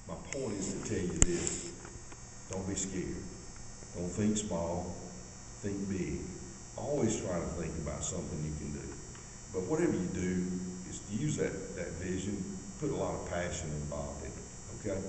My point is to tell you this: don't be scared. Don't think small. Think big. Always try to think about something you can do. But whatever you do, is use that vision. Put a lot of passion involved in it. Okay.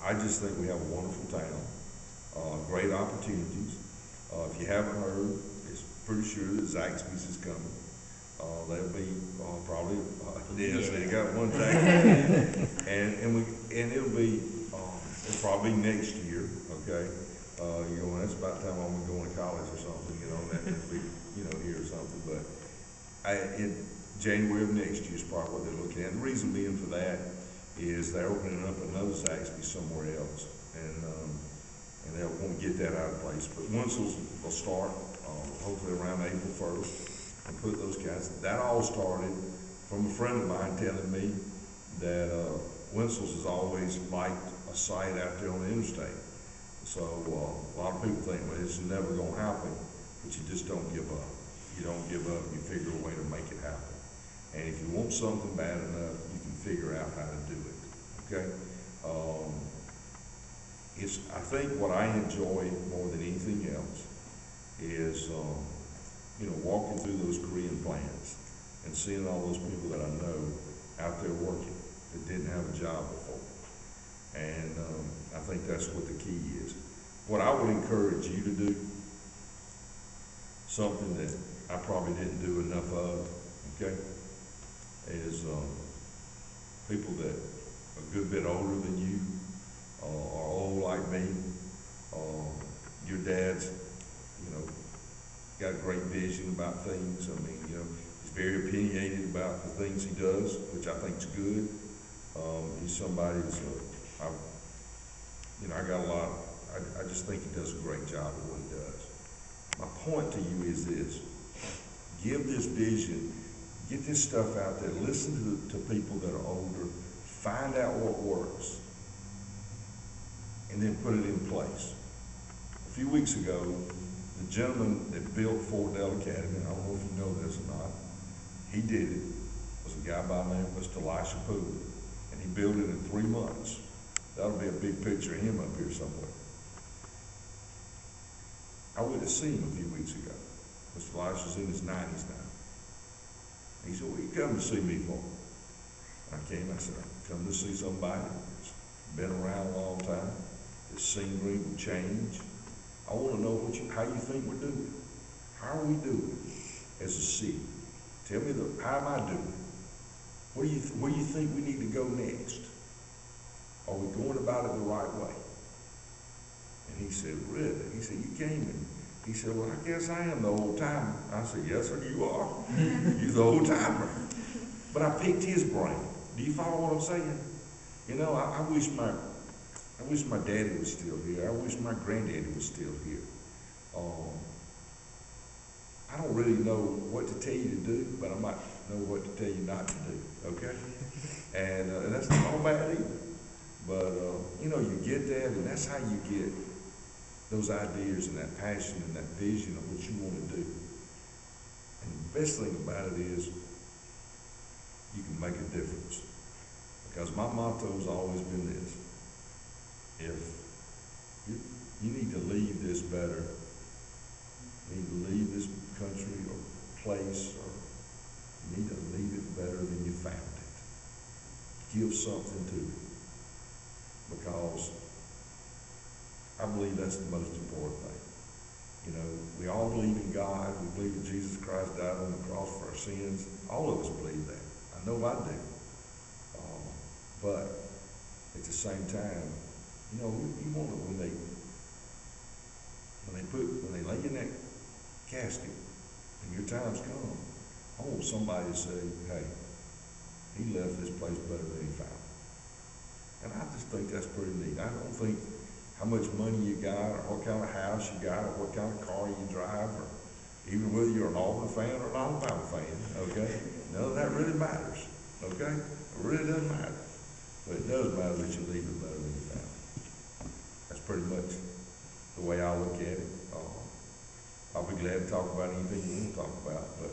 I just think we have a wonderful town. Great opportunities. If you haven't heard, it's pretty sure that Zaxby's is coming. They'll be probably yes, they got one Zaxby's, and it'll be it'll probably next year. Okay, that's about the time I'm going to college or something. That'll be here or something. But in January of next year is probably what they're looking at. And the reason being for that is they're opening up another Zaxby's somewhere else, and they'll want to get that out of place. But Winslow's will start hopefully around April 1st, and put those guys. That all started from a friend of mine telling me that Winslow's has always liked a site out there on the interstate. So a lot of people think, well, this is never going to happen, but you just don't give up. You don't give up. You figure a way to make it happen. And if you want something bad enough, you can figure out how to do it. Okay. I think what I enjoy more than anything else is, walking through those Korean plants and seeing all those people that I know out there working that didn't have a job before. And I think that's what the key is. What I would encourage you to do, something that I probably didn't do enough of, okay, is people that are a good bit older than you, are old like me. Your dad's, got a great vision about things. I mean, he's very opinionated about the things he does, which I think is good. He's somebody that's, I got a lot. I just think he does a great job of what he does. My point to you is this: give this vision, get this stuff out there, listen to people that are older, find out what works, and then put it in place. A few weeks ago, the gentleman that built Fordell Academy, I don't know if you know this or not, he did it, was a guy by the name of Mr. Elisha Poole, and he built it in 3 months. That'll be a big picture of him up here somewhere. I went to see him a few weeks ago. Mr. Elisha's in his 90s now. He said, "Well, you come to see me for?" I came, I said, "I come to see somebody that's been around a long time. The scenery will change. I want to know how you think we're doing. How are we doing as a city? Tell me how am I doing? Where do you think we need to go next? Are we going about it the right way?" And he said, "Really?" He said, "You came and," he said, "Well, I guess I am the old timer." I said, "Yes, sir, you are. You're the old timer." But I picked his brain. Do you follow what I'm saying? I wish my daddy was still here. I wish my granddaddy was still here. I don't really know what to tell you to do, but I might know what to tell you not to do, okay? And that's not all bad either. But, you get that, and that's how you get those ideas and that passion and that vision of what you want to do. And the best thing about it is you can make a difference. Because my motto has always been this: if you need to leave this better, you need to leave this country or place, or you need to leave it better than you found it. Give something to it. Because I believe that's the most important thing. We all believe in God. We believe that Jesus Christ died on the cross for our sins. All of us believe that. I know I do. But at the same time, you want it when they lay in that casket and your time's come, I want somebody to say, "Hey, he left this place better than he found it." And I just think that's pretty neat. I don't think how much money you got, or what kind of house you got, or what kind of car you drive, or even whether you're an Auburn fan or an Alabama fan, okay? None of that really matters, okay? It really doesn't matter. But it does matter that you leave it better than you found it. That's pretty much the way I look at it. I'll be glad to talk about anything you want to talk about, but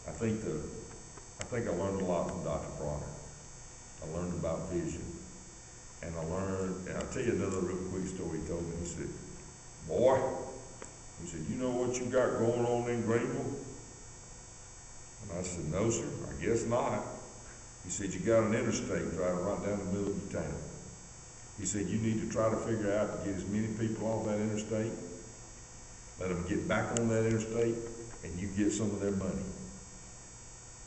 I think I learned a lot from Dr. Bronner. I learned about vision, tell you another real quick story he told me. He said, boy, he said, you know what you got going on in Greenville? And I said, no, sir, I guess not. He said, you got an interstate driving right down the middle of your town. He said, you need to try to figure out to get as many people off that interstate, let them get back on that interstate, and you get some of their money.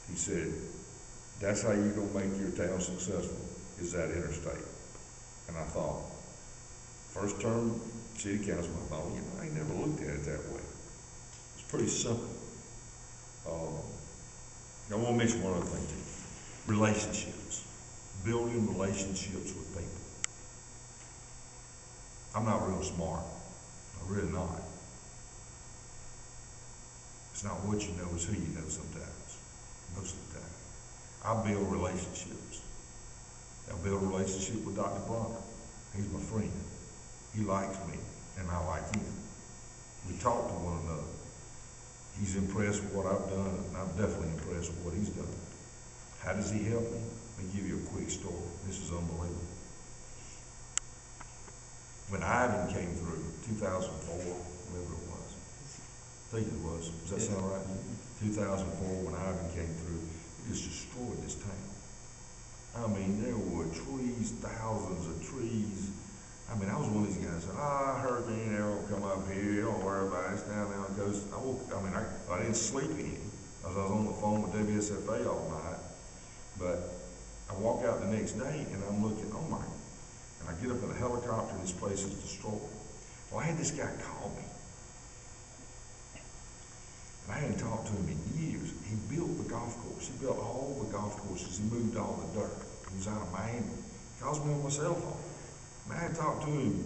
He said, that's how you're going to make your town successful, is that interstate. And I thought, first term city councilman, I thought, you know, I ain't never looked at it that way. It's pretty simple. I want to mention one other thing too. Relationships. Building relationships with people. I'm not real smart. I'm really not. It's not what you know, it's who you know sometimes. Most of the time. I build relationships. I build a relationship with Dr. Bronner. He's my friend. He likes me, and I like him. We talk to one another. He's impressed with what I've done, and I'm definitely impressed with what he's done. How does he help me? Let me give you a quick story. This is unbelievable. When Ivan came through, 2004, whatever it was, I think it was. Does that sound right? 2004, when Ivan came through, it just destroyed this town. I mean, there were trees, thousands of trees. I mean, I was one of these guys that said, Hurricane Arrow come up here, don't worry about it, it's down there on the coast. I didn't sleep in, because I was on the phone with WSFA all night. But I walk out the next day and I'm looking, oh my, and I get up in a helicopter and this place is destroyed. Well, I had this guy call me. And I hadn't talked to him in years. He built the golf course. He built all the golf courses. He moved all the dirt. He was out of Miami. He calls me on my cell phone. And I hadn't talked to him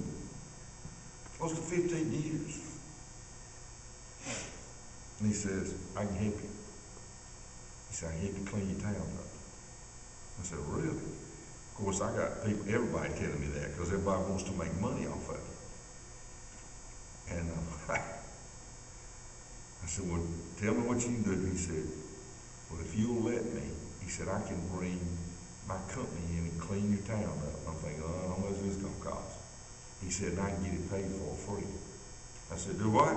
close to 15 years. And he says, I can help you. He said, I can help you clean your town up. I said, really? Of course, I got people, everybody telling me that because everybody wants to make money off of it. And I said, well, tell me what you can do. He said, well, if you'll let me, he said, I can bring my company in and clean your town up. I'm thinking, how much is this going to cost? He said, and I can get it paid for free. I said, do what?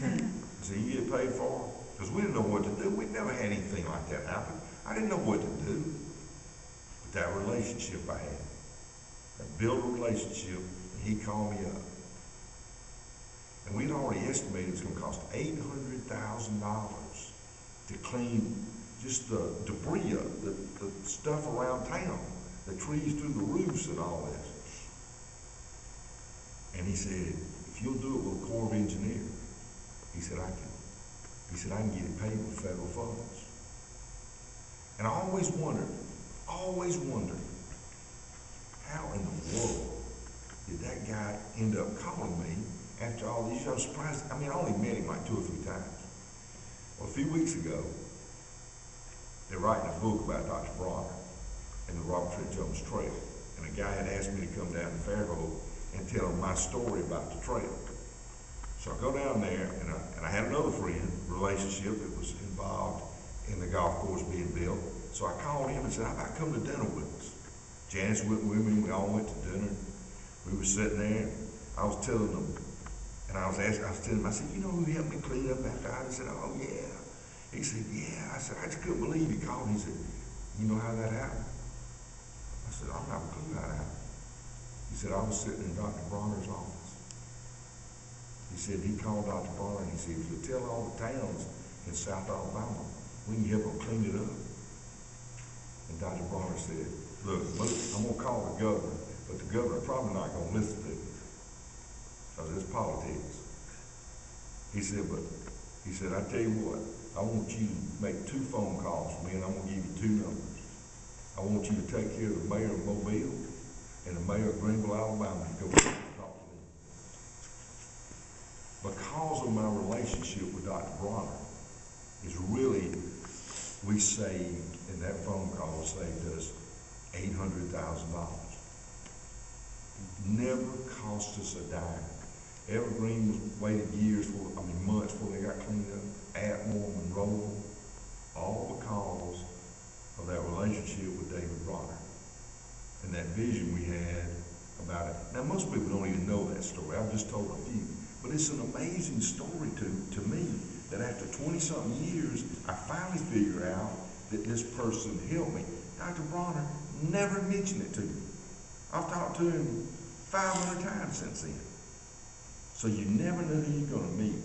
He said, you get it paid for? Because we didn't know what to do. We'd never had anything like that happen. I didn't know what to do. But that relationship I had, I built a relationship, and he called me up. And we'd already estimated it was going to cost $800,000 to clean just the debris up, the stuff around town, the trees through the roofs and all this. And he said, if you'll do it with the Corps of Engineers, he said, I can get it paid with federal funds. And I always wondered, how in the world did that guy end up calling me after all these years? I was surprised. I mean, I only met him like 2 or 3 times. Well, a few weeks ago, they're writing a book about Dr. Bronner and the Robert Trent Jones Trail. And a guy had asked me to come down to Fairhope and tell him my story about the trail. So I go down there, and I had another friend, relationship that was involved in the golf course being built. So I called him and said, how about come to dinner with us? Janice went with me, we all went to dinner. We were sitting there, and I was telling them, and I was telling him, I said, you know who helped me clean up after I? He said, oh yeah. He said, yeah. I said, I just couldn't believe he called. He said, you know how that happened? I said, I don't have a clue how that happened. He said, I was sitting in Dr. Bronner's office. He said, he called Dr. Bronner and he said, if you tell all the towns in South Alabama, we can help them clean it up. And Dr. Bronner said, look, I'm going to call the governor, but the governor probably not going to listen to me because it's politics. He said, I tell you what, I want you to make 2 phone calls for me, and I'm going to give you 2 numbers. I want you to take care of the mayor of Mobile and the mayor of Greenville, Alabama, and go talk to them. Because of my relationship with Dr. Bronner, is really, we saved, in that phone call, saved us $800,000. Never cost us a dime. Evergreen was waited months before they got cleaned up. Atmore, Monroe, all because of that relationship with David Bronner and that vision we had about it. Now, most people don't even know that story. I've just told a few. But it's an amazing story to me that after 20-something years, I finally figure out that this person helped me. Dr. Bronner never mentioned it to me. I've talked to him 500 times since then. So you never know who you're going to meet,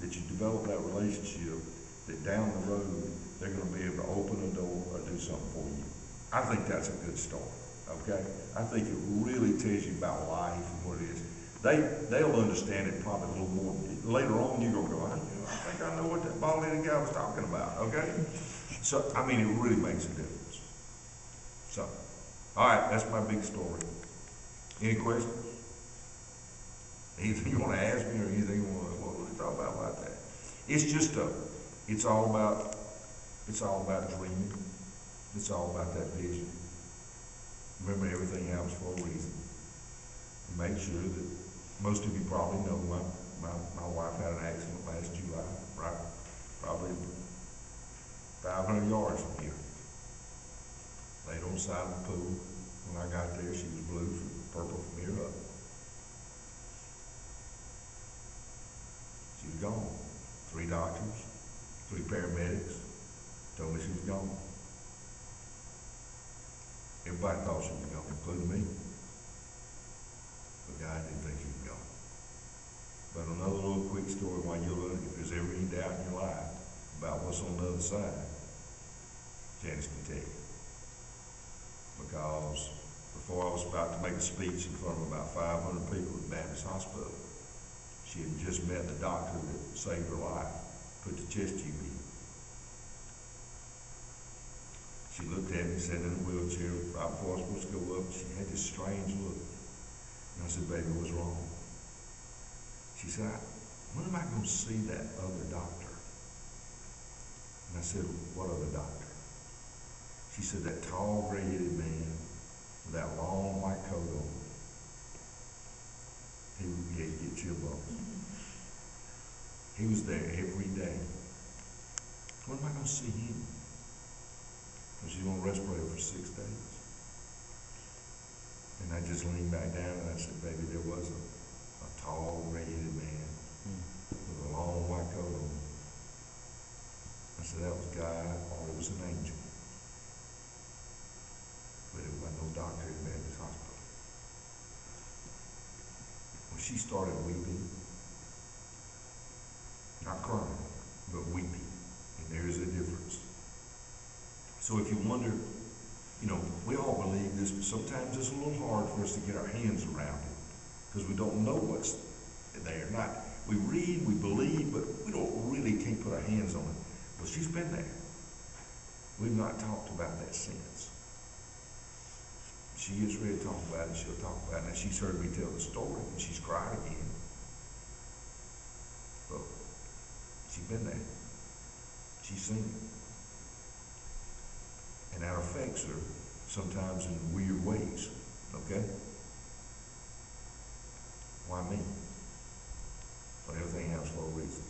that you develop that relationship, that down the road, they're going to be able to open a door or do something for you. I think that's a good story, okay? I think it really tells you about life and what it is. They'll understand it probably a little more. Later on, you're going to go, I think I know what that bald-headed guy was talking about, okay? So, I mean, it really makes a difference. So, all right, that's my big story. Any questions? Anything you want to ask me or anything you want to talk about that? It's just it's all about dreaming. It's all about that vision. Remember, everything happens for a reason. Make sure that most of you probably know my wife had an accident last July, right? Probably 500 yards from here. Laid on the side of the pool. When I got there, she was blue, purple from here up. She was gone. 3 doctors, 3 paramedics told me she was gone. Everybody thought she was gone, including me. But God didn't think she was gone. But another little quick story while you're looking, if there's ever any doubt in your life about what's on the other side, Janice can tell you. Because before I was about to make a speech in front of about 500 people at Baptist Hospital, she had just met the doctor that saved her life, put the chest tube in. She looked at me, sat in a wheelchair right before I was supposed to go up. She had this strange look. And I said, baby, what's wrong? She said, when am I going to see that other doctor? And I said, what other doctor? She said, that tall, gray-headed man with that long white coat on. He would get chill bumps. He was there every day. When am I going to see him? Because she's going to respirate for 6 days. And I just leaned back down and I said, baby, there was a tall, gray-headed man with a long white coat on. I said, that was God or it was an angel. But it wasn't no doctor in Baptist Hospital. When she started weeping, not crying, but weeping, and there is a difference. So if you wonder, we all believe this, but sometimes it's a little hard for us to get our hands around it because we don't know what's there. We read, we believe, but we can't put our hands on it. Well, she's been there. We've not talked about that since. She is ready to talk about it. She'll talk about it. Now, she's heard me tell the story, and she's cried again. But she's been there. She's seen it. And that affects her sometimes in weird ways. Okay? Why me? But everything happens for a reason.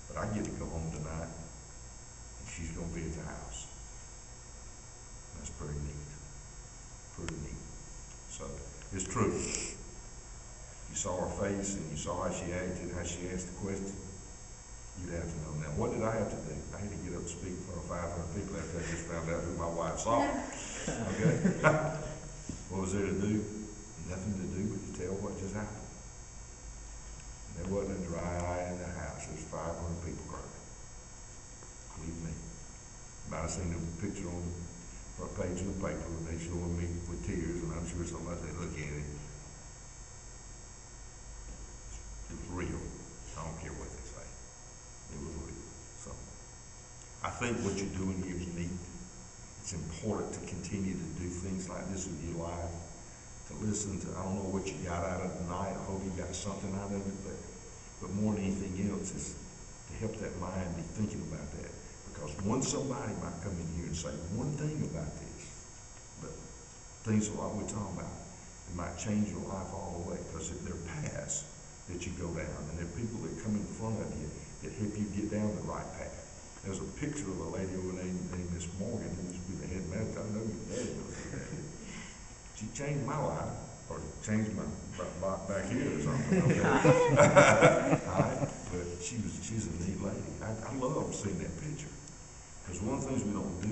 But I get to go home tonight, and she's going to be at the house. That's pretty neat. Pretty neat. So, it's true. You saw her face and you saw how she acted, how she asked the question. You'd have to know. Now, what did I have to do? I had to get up and speak in front of 500 people after I just found out who my wife saw. Okay? What was there to do? Nothing to do but to tell what just happened. And there wasn't a dry eye in the house. There's 500 people crying. Believe me. You might have seen a picture on the front page of the paper and they showing me with tears, and I'm sure somebody said, look at it. It was real. I don't care what they say. It was real. So I think what you're doing here is neat. It's important to continue to do things like this with your life. To listen to, I don't know what you got out of it tonight. I hope you got something out of it, but more than anything else is to help that mind be thinking about that. Because somebody might come in here and say one thing about this, but things like we're talking about, it might change your life all the way because there are paths that you go down, and there are people that come in front of you that help you get down the right path. There's a picture of a lady over there named Miss Morgan, who used to be the head medic. I know your dad knows her. She changed my life. or change my back here or something, okay? Alright, but she's a neat lady. I love seeing that picture. Because one of the things we don't do